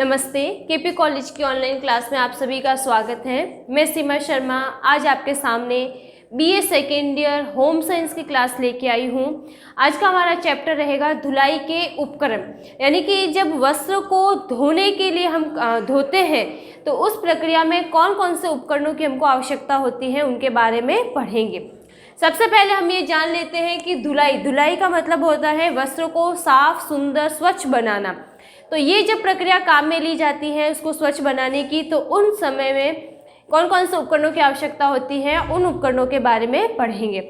नमस्ते। KP college की online class में आप सभी का स्वागत है। मैं सीमा शर्मा आज आपके सामने BA second year home science की क्लास लेके आई हूँ। आज का हमारा चैप्टर रहेगा धुलाई के उपकरण, यानी कि जब वस्त्र को धोने के लिए हम धोते हैं तो उस प्रक्रिया में कौन कौन से उपकरणों की हमको आवश्यकता होती है उनके बारे में पढ़ेंगे। सबसे पहले हम ये जान लेते हैं कि धुलाई का मतलब होता है वस्त्र को साफ, सुंदर, स्वच्छ बनाना। तो ये जब प्रक्रिया काम में ली जाती है उसको स्वच्छ बनाने की, तो उन समय में कौन कौन से उपकरणों की आवश्यकता होती है उन उपकरणों के बारे में पढ़ेंगे।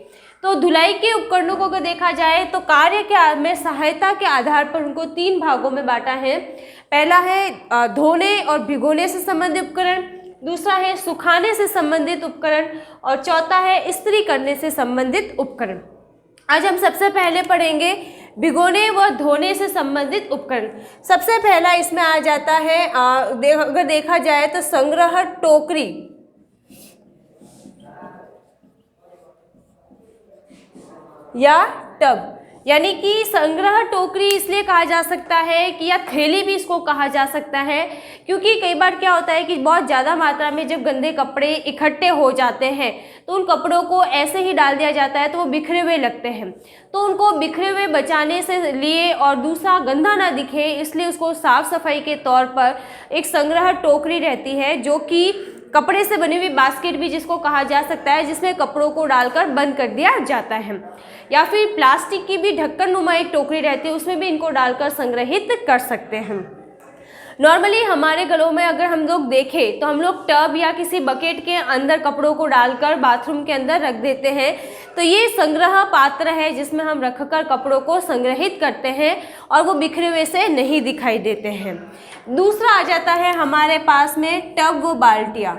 तो धुलाई के उपकरणों को अगर देखा जाए तो कार्य के में सहायता के आधार पर उनको 3 भागों में बांटा है। पहला है धोने और भिगोने से संबंधित उपकरण, दूसरा है सुखाने से संबंधित उपकरण और चौथा है इस्त्री करने से संबंधित उपकरण। आज हम सबसे पहले पढ़ेंगे भिगोने व धोने से संबंधित उपकरण। सबसे पहला इसमें आ जाता है अगर देखा जाए तो संग्रह टोकरी या टब, यानी कि संग्रह टोकरी इसलिए कहा जा सकता है कि या थैली भी इसको कहा जा सकता है, क्योंकि कई बार क्या होता है कि बहुत ज़्यादा मात्रा में जब गंदे कपड़े इकट्ठे हो जाते हैं तो उन कपड़ों को ऐसे ही डाल दिया जाता है तो वो बिखरे हुए लगते हैं। तो उनको बिखरे हुए बचाने से लिए और दूसरा गंदा ना दिखे इसलिए उसको साफ सफाई के तौर पर एक संग्रह टोकरी रहती है, जो कि कपड़े से बनी हुई बास्केट भी जिसको कहा जा सकता है, जिसमें कपड़ों को डालकर बंद कर दिया जाता है। या फिर प्लास्टिक की भी ढक्कन नुमा एक टोकरी रहती है, उसमें भी इनको डालकर संग्रहित कर सकते हैं। नॉर्मली हमारे घरों में अगर हम लोग देखें तो हम लोग टब या किसी बकेट के अंदर कपड़ों को डालकर बाथरूम के अंदर रख देते हैं। तो ये संग्रह पात्र है जिसमें हम रखकर कपड़ों को संग्रहित करते हैं और वो बिखरे हुए से नहीं दिखाई देते हैं। दूसरा आ जाता है हमारे पास में टब व बाल्टियाँ।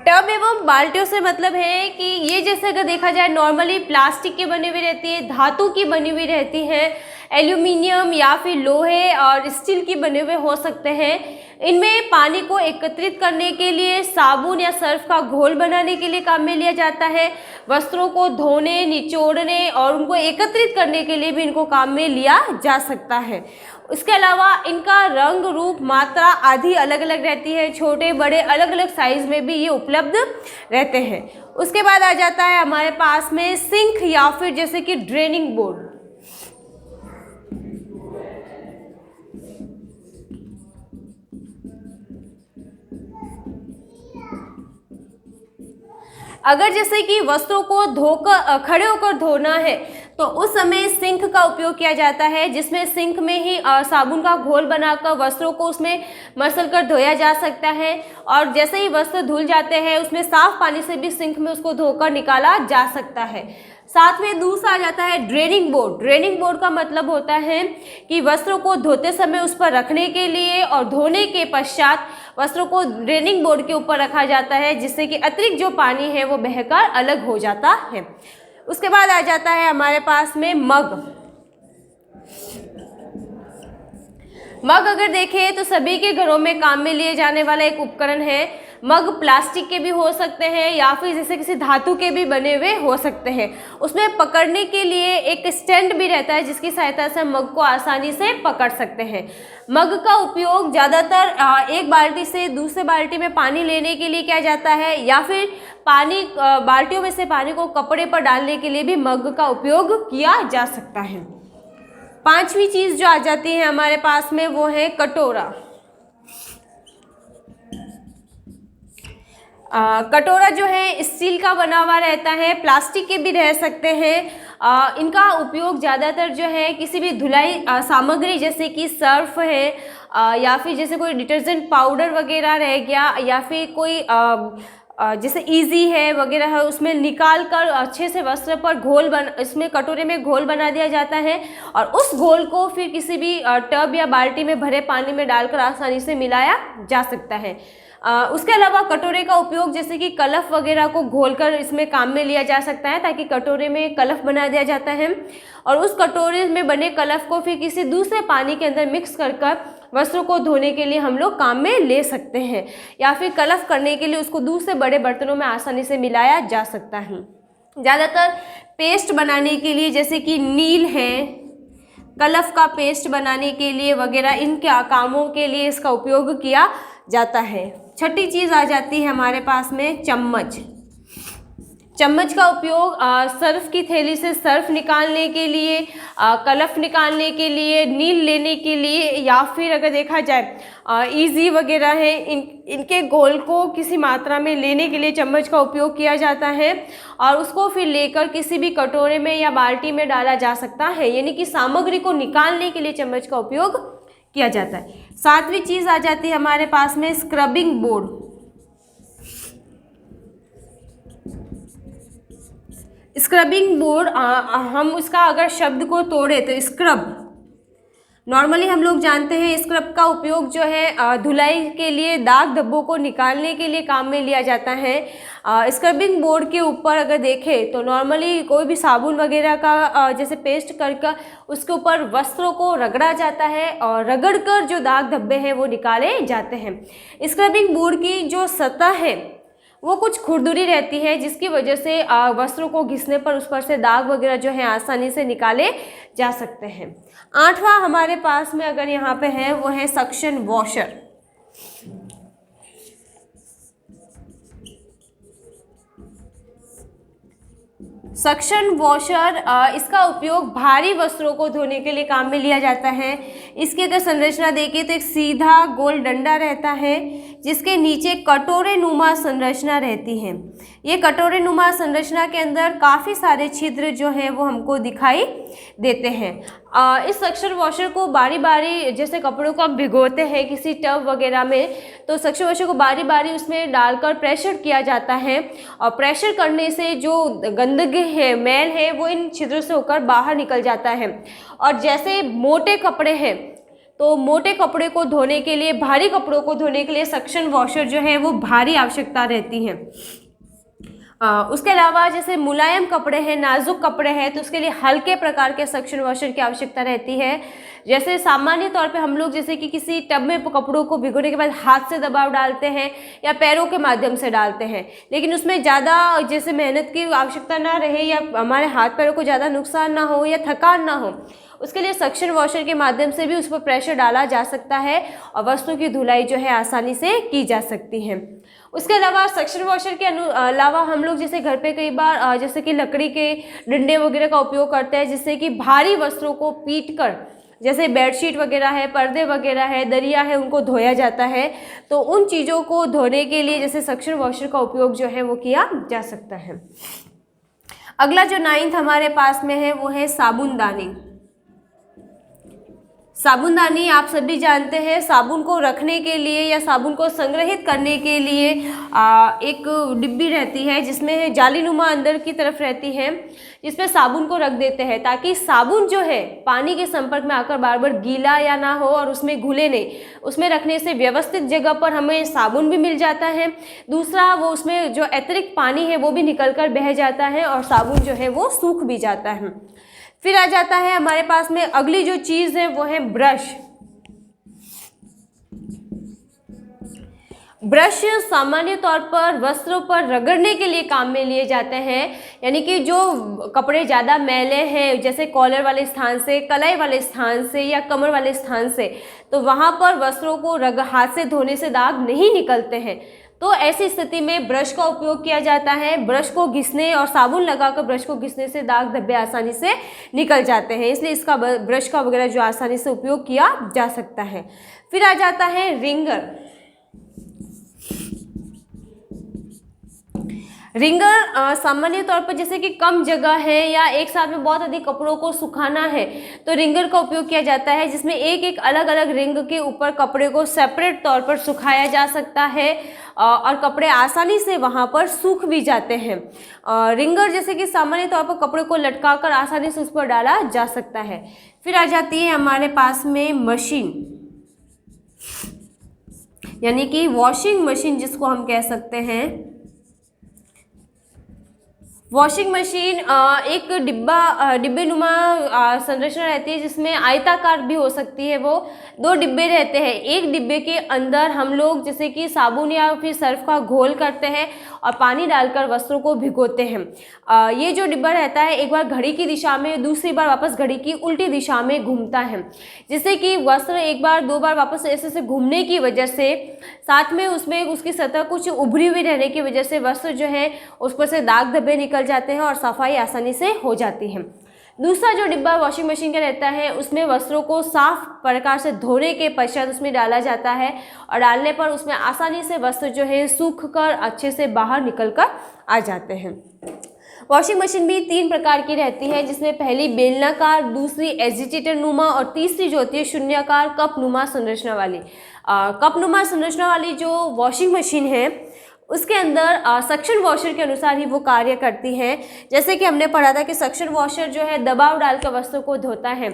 टब एवं बाल्टियों से मतलब है कि ये जैसे अगर देखा जाए नॉर्मली प्लास्टिक की बनी हुई रहती है, धातु की बनी हुई रहती है, एल्यूमिनियम या फिर लोहे और स्टील की बने हुए हो सकते हैं। इनमें पानी को एकत्रित करने के लिए, साबुन या सर्फ का घोल बनाने के लिए काम में लिया जाता है। वस्त्रों को धोने, निचोड़ने और उनको एकत्रित करने के लिए भी इनको काम में लिया जा सकता है। इसके अलावा इनका रंग, रूप, मात्रा आदि अलग अलग रहती है। छोटे बड़े अलग अलग साइज में भी ये उपलब्ध रहते हैं। उसके बाद आ जाता है हमारे पास में सिंक या फिर जैसे कि ड्रेनिंग बोर्ड। अगर जैसे कि वस्त्रों को धोकर खड़े होकर धोना है तो उस समय सिंक का उपयोग किया जाता है, जिसमें सिंक में ही साबुन का घोल बनाकर वस्त्रों को उसमें मसल कर धोया जा सकता है। और जैसे ही वस्त्र धुल जाते हैं उसमें साफ पानी से भी सिंक में उसको धोकर निकाला जा सकता है। साथ में दूसरा आ जाता है ड्रेनिंग बोर्ड। ड्रेनिंग बोर्ड का मतलब होता है कि वस्त्रों को धोते समय उस पर रखने के लिए और धोने के पश्चात वस्त्रों को ड्रेनिंग बोर्ड के ऊपर रखा जाता है, जिससे कि अतिरिक्त जो पानी है वो बहकर अलग हो जाता है। उसके बाद आ जाता है हमारे पास में मग। मग अगर देखें तो सभी के घरों में काम में लिए जाने वाला एक उपकरण है। मग प्लास्टिक के भी हो सकते हैं या फिर जैसे किसी धातु के भी बने हुए हो सकते हैं। उसमें पकड़ने के लिए एक स्टैंड भी रहता है जिसकी सहायता से हम मग को आसानी से पकड़ सकते हैं। मग का उपयोग ज़्यादातर एक बाल्टी से दूसरे बाल्टी में पानी लेने के लिए किया जाता है, या फिर बाल्टियों में से पानी को कपड़े पर डालने के लिए भी मग का उपयोग किया जा सकता है। पांचवी चीज़ जो आ जाती है हमारे पास में वो है कटोरा। कटोरा जो है स्टील का बना हुआ रहता है, प्लास्टिक के भी रह सकते हैं। इनका उपयोग ज़्यादातर जो है किसी भी धुलाई सामग्री जैसे कि सर्फ है या फिर जैसे कोई डिटर्जेंट पाउडर वगैरह रह गया, या फिर कोई जैसे इजी है वगैरह है, उसमें निकाल कर अच्छे से वस्त्र पर इसमें कटोरे में घोल बना दिया जाता है और उस घोल को फिर किसी भी टब या बाल्टी में भरे पानी में डालकर आसानी से मिलाया जा सकता है। उसके अलावा कटोरे का उपयोग जैसे कि कलफ वगैरह को घोलकर इसमें काम में लिया जा सकता है, ताकि कटोरे में कलफ बना दिया जाता है और उस कटोरे में बने कलफ को फिर किसी दूसरे पानी के अंदर मिक्स कर वस्त्रों को धोने के लिए हम लोग काम में ले सकते हैं, या फिर कलफ करने के लिए उसको दूसरे बड़े बर्तनों में आसानी से मिलाया जा सकता है। ज़्यादातर पेस्ट बनाने के लिए जैसे कि नील है, कलफ का पेस्ट बनाने के लिए वगैरह इन क्या कामों के लिए इसका उपयोग किया जाता है। छठी चीज़ आ जाती है हमारे पास में चम्मच। चम्मच का उपयोग सर्फ की थैली से सर्फ निकालने के लिए, कलफ निकालने के लिए, नील लेने के लिए, या फिर अगर देखा जाए ईजी वगैरह है इनके घोल को किसी मात्रा में लेने के लिए चम्मच का उपयोग किया जाता है और उसको फिर लेकर किसी भी कटोरे में या बाल्टी में डाला जा सकता है, यानी कि सामग्री को निकालने के लिए चम्मच का उपयोग किया जाता है। सातवीं चीज़ आ जाती है हमारे पास में स्क्रबिंग बोर्ड। स्क्रबिंग बोर्ड हम उसका अगर शब्द को तोड़े तो स्क्रब, नॉर्मली हम लोग जानते हैं स्क्रब का उपयोग जो है धुलाई के लिए, दाग धब्बों को निकालने के लिए काम में लिया जाता है। स्क्रबिंग बोर्ड के ऊपर अगर देखें तो नॉर्मली कोई भी साबुन वगैरह का जैसे पेस्ट करके उसके ऊपर वस्त्रों को रगड़ा जाता है और रगड़कर जो दाग धब्बे हैं वो निकाले जाते हैं। स्क्रबिंग बोर्ड की जो सतह है वो कुछ खुरदुरी रहती है जिसकी वजह से वस्त्रों को घिसने पर उस पर से दाग वगैरह जो है आसानी से निकाले जा सकते हैं। आठवां हमारे पास में अगर यहाँ पे है वो है सक्शन वॉशर। सक्शन वॉशर इसका उपयोग भारी वस्त्रों को धोने के लिए काम में लिया जाता है। इसकी अगर संरचना देखें तो एक सीधा गोल डंडा रहता है जिसके नीचे कटोरे नुमा संरचना रहती है। ये कटोरे नुमा संरचना के अंदर काफ़ी सारे छिद्र जो हैं वो हमको दिखाई देते हैं। इस सक्शन वॉशर को बारी बारी, जैसे कपड़ों को हम भिगोते हैं किसी टब वगैरह में, तो सक्शन वॉशर को बारी बारी उसमें डालकर प्रेशर किया जाता है और प्रेशर करने से जो गंदगी है, मैल है, वो इन छिद्रों से होकर बाहर निकल जाता है। और जैसे मोटे कपड़े हैं तो मोटे कपड़े को धोने के लिए, भारी कपड़ों को धोने के लिए सक्शन वॉशर जो है वो भारी आवश्यकता रहती है। उसके अलावा जैसे मुलायम कपड़े हैं, नाजुक कपड़े हैं, तो उसके लिए हल्के प्रकार के सक्शन वॉशर की आवश्यकता रहती है। जैसे सामान्य तौर पे हम लोग जैसे कि किसी टब में कपड़ों को भिगोने के बाद हाथ से दबाव डालते हैं या पैरों के माध्यम से डालते हैं, लेकिन उसमें ज़्यादा जैसे मेहनत की आवश्यकता ना रहे या हमारे हाथ पैरों को ज़्यादा नुकसान ना हो या थकान ना हो, उसके लिए सक्शन वॉशर के माध्यम से भी उस पर प्रेशर डाला जा सकता है और वस्तु की धुलाई जो है आसानी से की जा सकती है। उसके अलावा सक्शन वॉशर के अलावा हम लोग जैसे घर पे कई बार जैसे कि लकड़ी के डंडे वगैरह का उपयोग करते हैं, जिससे कि भारी वस्त्रों को पीटकर, जैसे बेडशीट वगैरह है, पर्दे वगैरह है, दरिया है, उनको धोया जाता है। तो उन चीज़ों को धोने के लिए जैसे सक्शन वॉशर का उपयोग जो है वो किया जा सकता है। अगला जो 9th हमारे पास में है वो है साबुनदानी। साबुनदानी आप सभी जानते हैं, साबुन को रखने के लिए या साबुन को संग्रहित करने के लिए एक डिब्बी रहती है जिसमें जालीनुमा अंदर की तरफ रहती है, जिसमें साबुन को रख देते हैं ताकि साबुन जो है पानी के संपर्क में आकर बार बार गीला या ना हो और उसमें घुले नहीं। उसमें रखने से व्यवस्थित जगह पर हमें साबुन भी मिल जाता है, दूसरा वो उसमें जो अतिरिक्त पानी है वो भी निकल कर बह जाता है और साबुन जो है वो सूख भी जाता है। फिर आ जाता है हमारे पास में अगली जो चीज़ है वो है ब्रश। ब्रश सामान्य तौर पर वस्त्रों पर रगड़ने के लिए काम में लिए जाते हैं, यानी कि जो कपड़े ज़्यादा मैले हैं जैसे कॉलर वाले स्थान से, कलाई वाले स्थान से या कमर वाले स्थान से, तो वहाँ पर वस्त्रों को हाथ से धोने से दाग नहीं निकलते हैं। तो ऐसी स्थिति में ब्रश का उपयोग किया जाता है। ब्रश को घिसने और साबुन लगाकर ब्रश को घिसने से दाग धब्बे आसानी से निकल जाते हैं, इसलिए इसका ब्रश का वगैरह जो आसानी से उपयोग किया जा सकता है। फिर आ जाता है रिंगर। रिंगर सामान्य तौर पर जैसे कि कम जगह है या एक साथ में बहुत अधिक कपड़ों को सुखाना है तो रिंगर का उपयोग किया जाता है, जिसमें एक एक अलग अलग रिंग के ऊपर कपड़े को सेपरेट तौर पर सुखाया जा सकता है और कपड़े आसानी से वहाँ पर सूख भी जाते हैं। रिंगर जैसे कि सामान्य तौर पर कपड़े को लटकाकर आसानी से उस पर डाला जा सकता है। फिर आ जाती है हमारे पास में मशीन, यानी कि वॉशिंग मशीन जिसको हम कह सकते हैं। वॉशिंग मशीन एक डिब्बे नुमा संरचना रहती है, जिसमें आयताकार भी हो सकती है। वो 2 डिब्बे रहते हैं। एक डिब्बे के अंदर हम लोग जैसे कि साबुन या फिर सर्फ का घोल करते हैं और पानी डालकर वस्त्रों को भिगोते हैं। ये जो डिब्बा रहता है, एक बार घड़ी की दिशा में, दूसरी बार वापस घड़ी की उल्टी दिशा में घूमता है, जिससे कि वस्त्र एक बार 2 बार वापस ऐसे घूमने की वजह से, साथ में उसमें उसकी सतह कुछ उभरी हुई रहने की वजह से वस्त्र जो है उस पर से दाग धब्बे निकल जाते हैं और सफाई आसानी से हो जाती है। दूसरा जो डिब्बा वॉशिंग मशीन का रहता है, उसमें वस्त्रों को साफ प्रकार से धोने के पश्चात उसमें डाला जाता है और डालने पर उसमें आसानी से वस्त्र जो है सूख कर अच्छे से बाहर निकल कर आ जाते हैं। वॉशिंग मशीन भी 3 प्रकार की रहती है, जिसमें पहली बेलनाकार, दूसरी एजिटेटर नुमा और तीसरी जो होती है शून्याकार कप नुमा संरचना वाली। कप नुमा संरचना वाली जो वॉशिंग मशीन है, उसके अंदर सक्शन वॉशर के अनुसार ही वो कार्य करती है। जैसे कि हमने पढ़ा था कि सक्शन वॉशर जो है दबाव डालकर वस्त्रों को धोता है,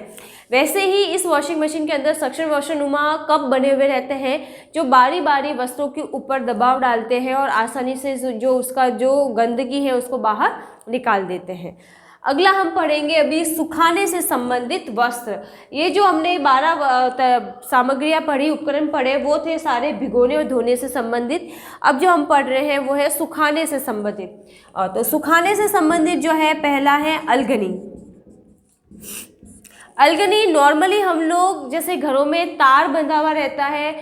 वैसे ही इस वॉशिंग मशीन के अंदर सक्शन वॉशर नुमा कप बने हुए रहते हैं, जो बारी बारी वस्त्रों के ऊपर दबाव डालते हैं और आसानी से जो उसका जो गंदगी है उसको बाहर निकाल देते हैं। अगला हम पढ़ेंगे अभी सुखाने से संबंधित वस्त्र। ये जो हमने 12 सामग्रियाँ पढ़ी, उपकरण पढ़े, वो थे सारे भिगोने और धोने से संबंधित। अब जो हम पढ़ रहे हैं वो है सुखाने से संबंधित। तो सुखाने से संबंधित जो है, पहला है अलगनी। अलगनी नॉर्मली हम लोग जैसे घरों में तार बंधा हुआ रहता है,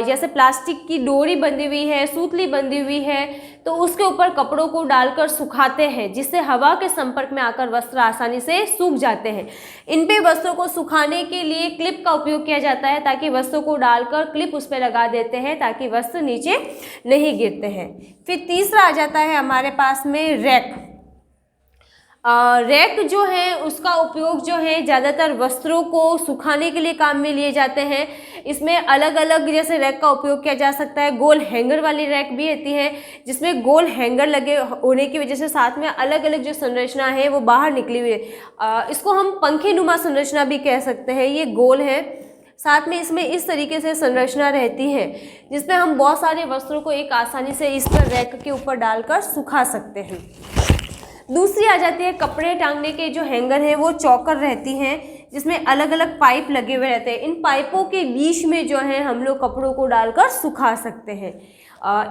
जैसे प्लास्टिक की डोरी बंधी हुई है, सूतली बंधी हुई है, तो उसके ऊपर कपड़ों को डालकर सुखाते हैं, जिससे हवा के संपर्क में आकर वस्त्र आसानी से सूख जाते हैं। इन पे वस्त्रों को सुखाने के लिए क्लिप का उपयोग किया जाता है, ताकि वस्त्रों को डालकर क्लिप उस पर लगा देते हैं ताकि वस्त्र नीचे नहीं गिरते हैं। फिर तीसरा आ जाता है हमारे पास में रैक। रैक जो है उसका उपयोग जो है ज़्यादातर वस्त्रों को सुखाने के लिए काम में लिए जाते हैं। इसमें अलग अलग जैसे रैक का उपयोग किया जा सकता है। गोल हैंगर वाली रैक भी आती है, जिसमें गोल हैंगर लगे होने की वजह से साथ में अलग अलग जो संरचना है वो बाहर निकली हुई है। इसको हम पंखे नुमा संरचना भी कह सकते हैं। ये गोल है, साथ में इसमें इस तरीके से संरचना रहती है, जिसमें हम बहुत सारे वस्त्रों को एक आसानी से इस पर रैक के ऊपर डालकर सुखा सकते हैं। दूसरी आ जाती है कपड़े टांगने के जो हैंगर हैं, वो चौकर रहती हैं, जिसमें अलग अलग पाइप लगे हुए रहते हैं। इन पाइपों के बीच में जो है हम लोग कपड़ों को डालकर सुखा सकते हैं।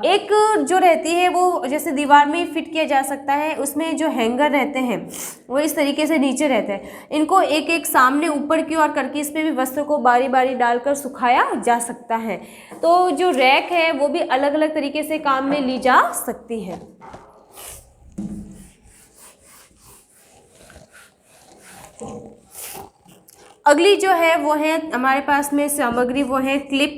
एक जो रहती है वो जैसे दीवार में फिट किया जा सकता है, उसमें जो हैंगर रहते हैं वो इस तरीके से नीचे रहते हैं। इनको एक एक सामने ऊपर की ओर करके इस पर भी वस्त्र को बारी बारी डालकर सुखाया जा सकता है। तो जो रैक है वो भी अलग अलग तरीके से काम में ली जा सकती है। अगली जो है वो है हमारे पास में सामग्री, वो है क्लिप।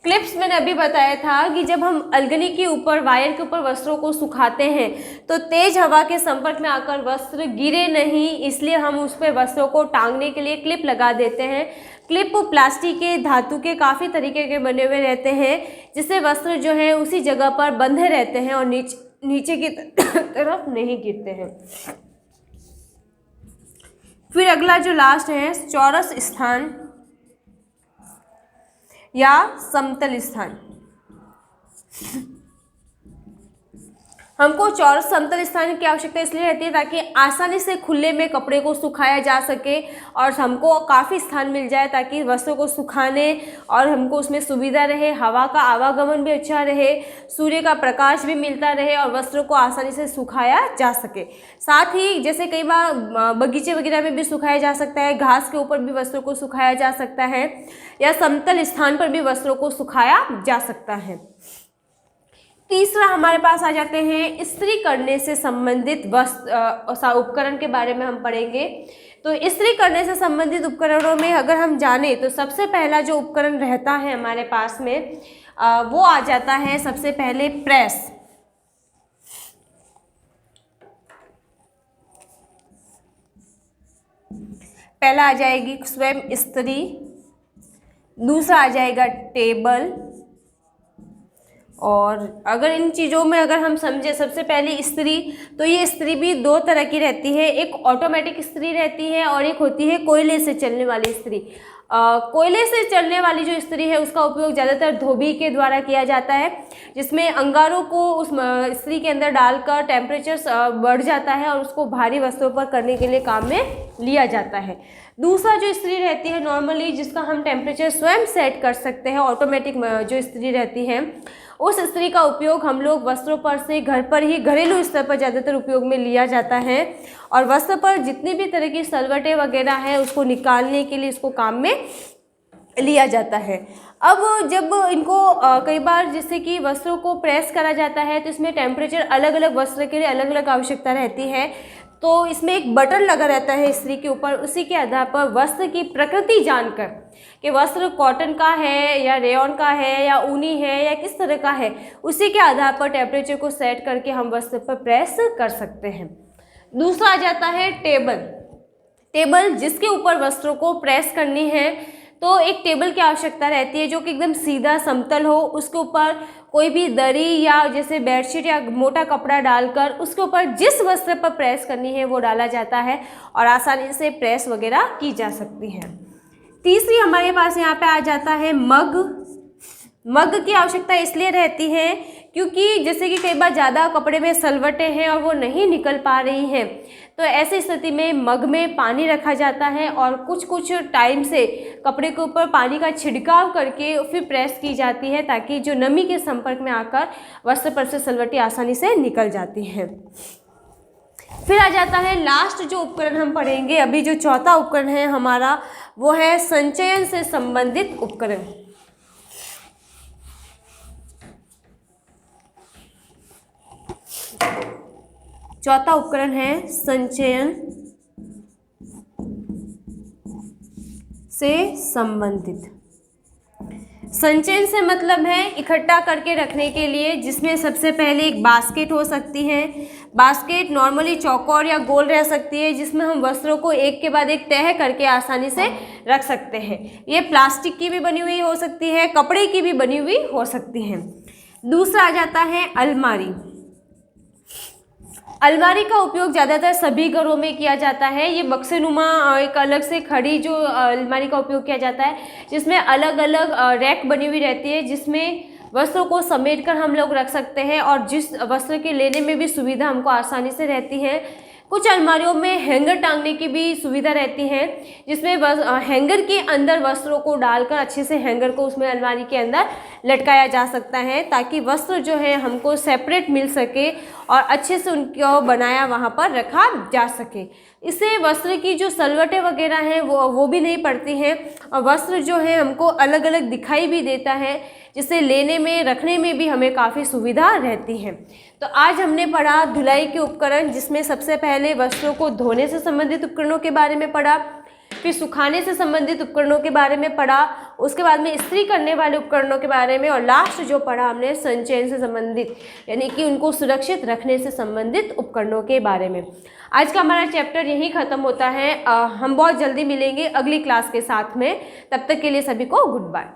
क्लिप्स मैंने अभी बताया था कि जब हम अलगनी के ऊपर, वायर के ऊपर वस्त्रों को सुखाते हैं तो तेज हवा के संपर्क में आकर वस्त्र गिरे नहीं, इसलिए हम उस पर वस्त्रों को टांगने के लिए क्लिप लगा देते हैं। क्लिप प्लास्टिक के, धातु के काफ़ी तरीके के बने हुए रहते हैं, जिससे वस्त्र जो है उसी जगह पर बंधे रहते हैं और नीचे की तरफ नहीं गिरते हैं। फिर अगला जो लास्ट है चौरस स्थान या समतल स्थान। हमको चौरस समतल स्थान की आवश्यकता इसलिए रहती है ताकि आसानी से खुले में कपड़े को सुखाया जा सके और हमको काफ़ी स्थान मिल जाए, ताकि वस्त्रों को सुखाने और हमको उसमें सुविधा रहे, हवा का आवागमन भी अच्छा रहे, सूर्य का प्रकाश भी मिलता रहे और वस्त्रों को आसानी से सुखाया जा सके। साथ ही जैसे कई बार बगीचे वगैरह में भी सुखाया जा सकता है, घास के ऊपर भी वस्त्रों को सुखाया जा सकता है, या समतल स्थान पर भी वस्त्रों को सुखाया जा सकता है। तीसरा हमारे पास आ जाते हैं इस्त्री करने से संबंधित उपकरण के बारे में हम पढ़ेंगे। तो इस्त्री करने से संबंधित उपकरणों में अगर हम जाने तो सबसे पहला जो उपकरण रहता है हमारे पास में वो आ जाता है सबसे पहले प्रेस। पहला आ जाएगी स्वयं इस्त्री, दूसरा आ जाएगा टेबल और अगर इन चीज़ों में अगर हम समझे, सबसे पहले स्त्री, तो ये स्त्री भी दो तरह की रहती है, एक ऑटोमेटिक स्त्री रहती है और एक होती है कोयले से चलने वाली स्त्री। कोयले से चलने वाली जो स्त्री है उसका उपयोग ज़्यादातर धोबी के द्वारा किया जाता है, जिसमें अंगारों को उस स्त्री के अंदर डालकर टेम्परेचर बढ़ जाता है और उसको भारी वस्तुओं पर करने के लिए काम में लिया जाता है। दूसरा जो स्त्री रहती है नॉर्मली, जिसका हम टेम्परेचर स्वयं सेट कर सकते हैं, ऑटोमेटिक जो स्त्री रहती है, उस स्त्री का उपयोग हम लोग वस्त्रों पर से घर पर ही घरेलू स्तर पर ज़्यादातर उपयोग में लिया जाता है और वस्त्र पर जितनी भी तरह की सलवटें वगैरह हैं उसको निकालने के लिए इसको काम में लिया जाता है। अब जब इनको कई बार जैसे कि वस्त्रों को प्रेस करा जाता है तो इसमें टेम्परेचर अलग अलग वस्त्र के लिए अलग अलग आवश्यकता रहती है, तो इसमें एक बटन लगा रहता है स्त्री के ऊपर। उसी के आधार पर वस्त्र की प्रकृति जानकर कि वस्त्र कॉटन का है या रेयॉन का है या ऊनी है या किस तरह का है, उसी के आधार पर टेम्परेचर को सेट करके हम वस्त्र पर प्रेस कर सकते हैं। दूसरा आ जाता है टेबल। टेबल जिसके ऊपर वस्त्रों को प्रेस करनी है, तो एक टेबल की आवश्यकता रहती है जो कि एकदम सीधा समतल हो, उसके ऊपर कोई भी दरी या जैसे बेडशीट या मोटा कपड़ा डालकर उसके ऊपर जिस वस्त्र पर प्रेस करनी है वो डाला जाता है और आसानी से प्रेस वगैरह की जा सकती है। तीसरी हमारे पास यहाँ पे आ जाता है मग। मग की आवश्यकता इसलिए रहती है क्योंकि जैसे कि कई बार ज़्यादा कपड़े में सलवटें हैं और वो नहीं निकल पा रही हैं, तो ऐसी स्थिति में मग में पानी रखा जाता है और कुछ कुछ टाइम से कपड़े के ऊपर पानी का छिड़काव करके फिर प्रेस की जाती है ताकि जो नमी के संपर्क में आकर वस्त्र पर से सलवटें आसानी से निकल जाती हैं। फिर आ जाता है लास्ट जो उपकरण हम पढ़ेंगे अभी, जो चौथा उपकरण है हमारा, वो है संचयन से संबंधित उपकरण। चौथा उपकरण है संचयन से संबंधित। संचयन से मतलब है इकट्ठा करके रखने के लिए, जिसमें सबसे पहले एक बास्केट हो सकती है। बास्केट नॉर्मली चौकोर या गोल रह सकती है, जिसमें हम वस्त्रों को एक के बाद एक तह करके आसानी से रख सकते हैं। ये प्लास्टिक की भी बनी हुई हो सकती है, कपड़े की भी बनी हुई हो सकती है। दूसरा आ जाता है अलमारी। अलमारी का उपयोग ज़्यादातर सभी घरों में किया जाता है। ये बक्सेनुमा एक अलग से खड़ी जो अलमारी का उपयोग किया जाता है, जिसमें अलग अलग रैक बनी हुई रहती है, जिसमें वस्त्रों को समेटकर हम लोग रख सकते हैं और जिस वस्त्र के लेने में भी सुविधा हमको आसानी से रहती है। कुछ अलमारियों में हैंगर टांगने की भी सुविधा रहती है, जिसमें हैंगर के अंदर वस्त्रों को डालकर अच्छे से हैंगर को उसमें अलमारी के अंदर लटकाया जा सकता है ताकि वस्त्र जो है हमको सेपरेट मिल सके और अच्छे से उनको बनाया वहाँ पर रखा जा सके। इससे वस्त्र की जो सलवटें वगैरह हैं वो भी नहीं पड़ती हैं और वस्त्र जो है हमको अलग अलग दिखाई भी देता है, जिससे लेने में रखने में भी हमें काफ़ी सुविधा रहती है। तो आज हमने पढ़ा धुलाई के उपकरण, जिसमें सबसे पहले वस्त्रों को धोने से संबंधित उपकरणों के बारे में पढ़ा, फिर सुखाने से संबंधित उपकरणों के बारे में पढ़ा, उसके बाद में इस्त्री करने वाले उपकरणों के बारे में, और लास्ट जो पढ़ा हमने संचयन से संबंधित यानी कि उनको सुरक्षित रखने से संबंधित उपकरणों के बारे में। आज का हमारा चैप्टर यहीं ख़त्म होता है। हम बहुत जल्दी मिलेंगे अगली क्लास के साथ में। तब तक के लिए सभी को गुड बाय।